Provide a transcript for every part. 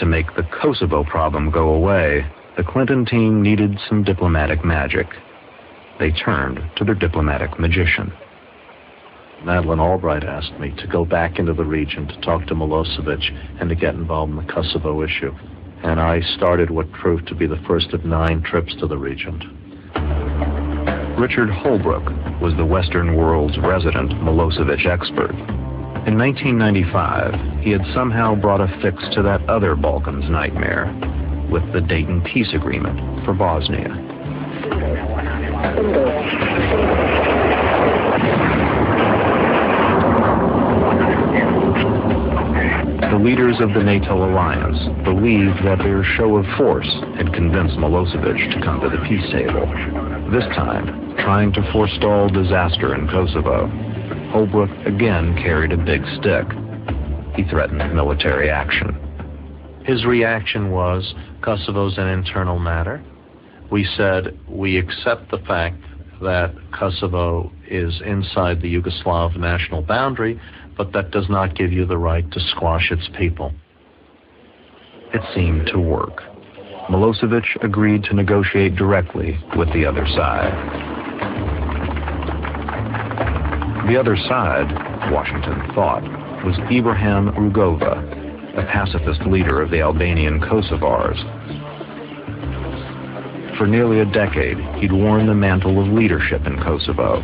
To make the Kosovo problem go away, the Clinton team needed some diplomatic magic. They turned to their diplomatic magician. Madeleine Albright asked me to go back into the region to talk to Milosevic and to get involved in the Kosovo issue. And I started what proved to be the first of 9 trips to the region. Richard Holbrook was the Western world's resident Milosevic expert. In 1995, he had somehow brought a fix to that other Balkans nightmare with the Dayton Peace Agreement for Bosnia. The leaders of the NATO alliance believed that their show of force had convinced Milosevic to come to the peace table. This time, trying to forestall disaster in Kosovo, Holbrook again carried a big stick. He threatened military action. His reaction was, Kosovo's an internal matter. We said, we accept the fact that Kosovo is inside the Yugoslav national boundary, but that does not give you the right to squash its people. It seemed to work. Milosevic agreed to negotiate directly with the other side. The other side, Washington thought, was Ibrahim Rugova, the pacifist leader of the Albanian Kosovars. For nearly a decade, he'd worn the mantle of leadership in Kosovo,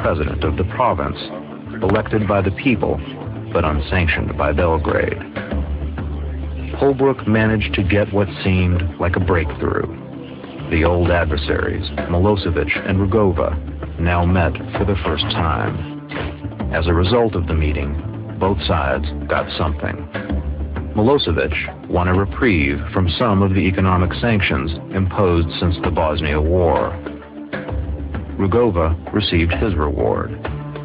president of the province, elected by the people, but unsanctioned by Belgrade. Holbrook managed to get what seemed like a breakthrough. The old adversaries, Milosevic and Rugova, now met for the first time. As a result of the meeting, both sides got something. Milosevic won a reprieve from some of the economic sanctions imposed since the Bosnia War. Rugova received his reward,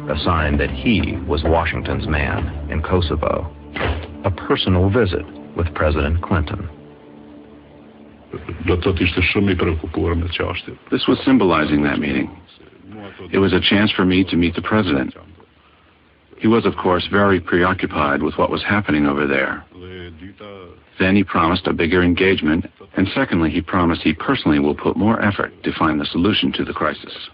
a sign that he was Washington's man in Kosovo. A personal visit with President Clinton. This was symbolizing that meeting. It was a chance for me to meet the president. He was, of course, very preoccupied with what was happening over there. Then he promised a bigger engagement, and secondly, he promised he personally will put more effort to find the solution to the crisis.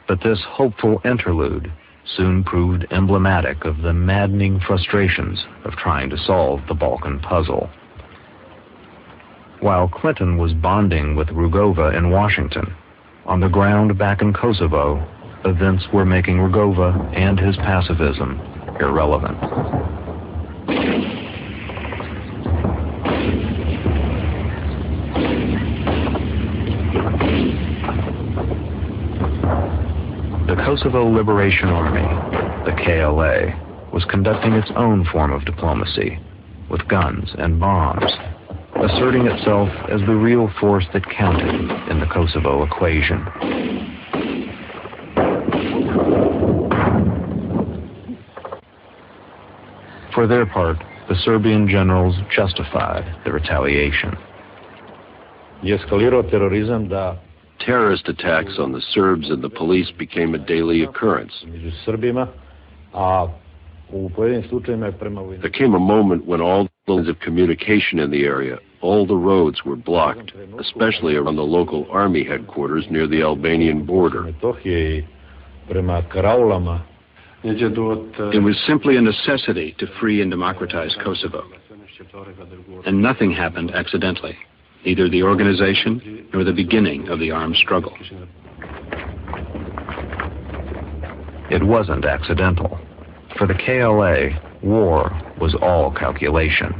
But this hopeful interlude soon proved emblematic of the maddening frustrations of trying to solve the Balkan puzzle. While Clinton was bonding with Rugova in Washington, on the ground back in Kosovo, events were making Rugova and his pacifism irrelevant. The Kosovo Liberation Army, the KLA, was conducting its own form of diplomacy, with guns and bombs, asserting itself as the real force that counted in the Kosovo equation. For their part, the Serbian generals justified the retaliation. Terrorist attacks on the Serbs and the police became a daily occurrence. There came a moment when all lines of communication in the area, all the roads were blocked, especially around the local army headquarters near the Albanian border. It was simply a necessity to free and democratize Kosovo. And nothing happened accidentally, neither the organization nor the beginning of the armed struggle. It wasn't accidental. For the KLA, war was all calculation.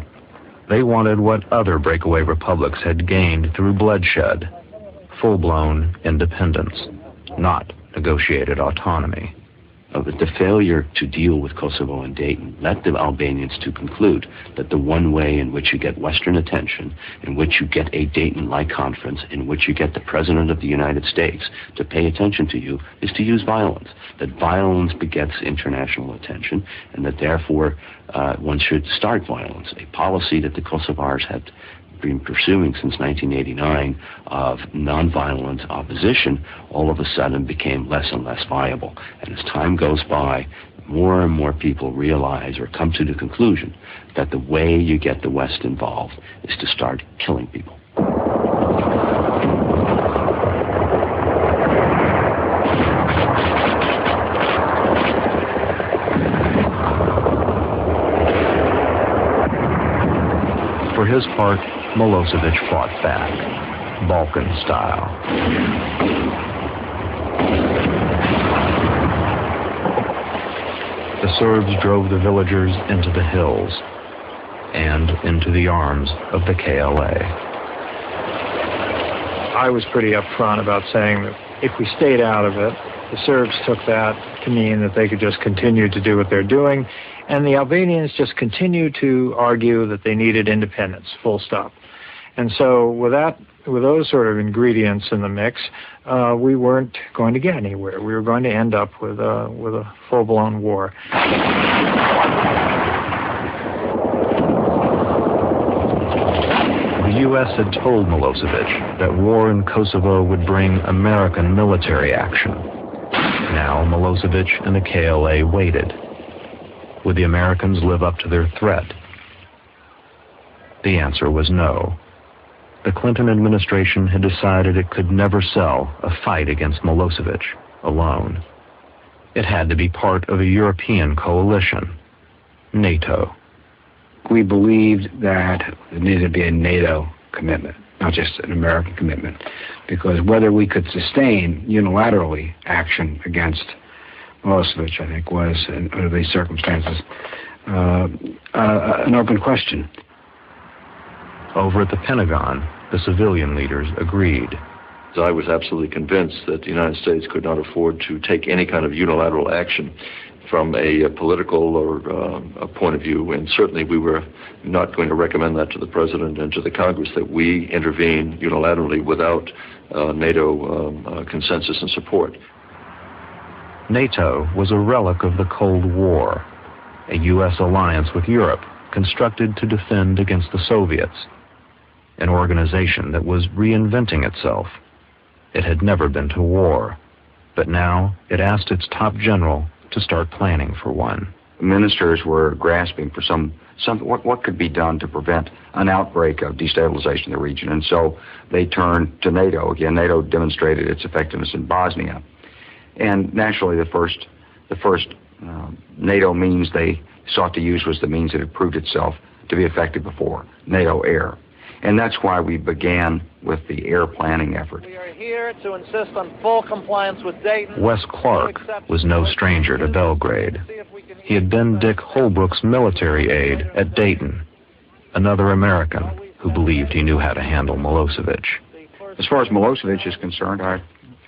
They wanted what other breakaway republics had gained through bloodshed: full-blown independence, not negotiated autonomy. The failure to deal with Kosovo and Dayton led the Albanians to conclude that the one way in which you get Western attention, in which you get a Dayton-like conference, in which you get the President of the United States to pay attention to you, is to use violence. That violence begets international attention, and that therefore one should start violence, a policy that the Kosovars had been pursuing since 1989 of nonviolent opposition, all of a sudden became less and less viable. And as time goes by, more and more people realize or come to the conclusion that the way you get the West involved is to start killing people. For his part, Milosevic fought back, Balkan style. The Serbs drove the villagers into the hills and into the arms of the KLA. I was pretty upfront about saying that if we stayed out of it, the Serbs took that to mean that they could just continue to do what they're doing, and the Albanians just continued to argue that they needed independence, full stop. And so with those sort of ingredients in the mix, we weren't going to get anywhere. We were going to end up with a full-blown war. The U.S. had told Milosevic that war in Kosovo would bring American military action. Now Milosevic and the KLA waited. Would the Americans live up to their threat? The answer was no. The Clinton administration had decided it could never sell a fight against Milosevic alone. It had to be part of a European coalition, NATO. We believed that there needed to be a NATO commitment, not just an American commitment, because whether we could sustain unilaterally action against Milosevic, I think, was, under these circumstances, an open question. Over at the Pentagon, the civilian leaders agreed. I was absolutely convinced that the United States could not afford to take any kind of unilateral action from a political or a point of view, and certainly we were not going to recommend that to the President and to the Congress, that we intervene unilaterally without NATO consensus and support. NATO was a relic of the Cold War, a U.S. alliance with Europe constructed to defend against the Soviets, an organization that was reinventing itself. It had never been to war, but now it asked its top general to start planning for one. Ministers were grasping for what could be done to prevent an outbreak of destabilization in the region, and so they turned to NATO. Again, NATO demonstrated its effectiveness in Bosnia, and naturally the first NATO means they sought to use was the means that had proved itself to be effective before, NATO Air. And that's why we began with the air planning effort. We are here to insist on full compliance with Dayton. Wes Clark was no stranger to Belgrade. He had been Dick Holbrook's military aide at Dayton, another American who believed he knew how to handle Milosevic. As far as Milosevic is concerned, I'm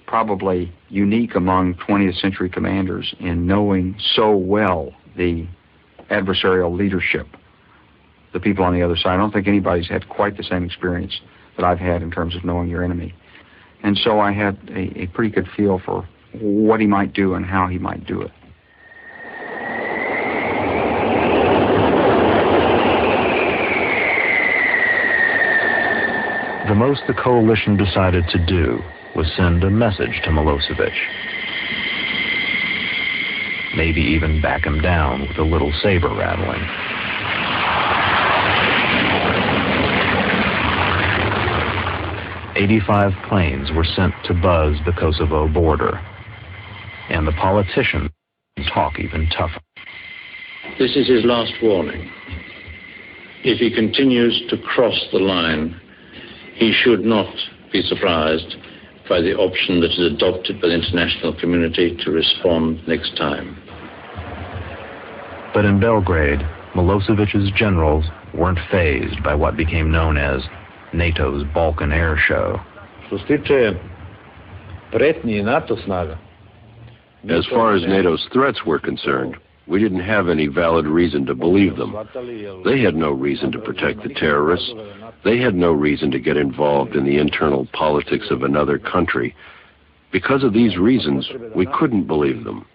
probably unique among 20th century commanders in knowing so well the adversarial leadership, the people on the other side. I don't think anybody's had quite the same experience that I've had in terms of knowing your enemy. And so I had a pretty good feel for what he might do and how he might do it. The most the coalition decided to do was send a message to Milosevic. Maybe even back him down with a little saber rattling. "85 planes were sent to buzz the Kosovo border, and the politicians talk even tougher." This is his last warning. If he continues to cross the line, he should not be surprised by the option that is adopted by the international community to respond next time. But in Belgrade, Milosevic's generals weren't fazed by what became known as NATO's Balkan Air Show. As far as NATO's threats were concerned, we didn't have any valid reason to believe them. They had no reason to protect the terrorists. They had no reason to get involved in the internal politics of another country. Because of these reasons, we couldn't believe them.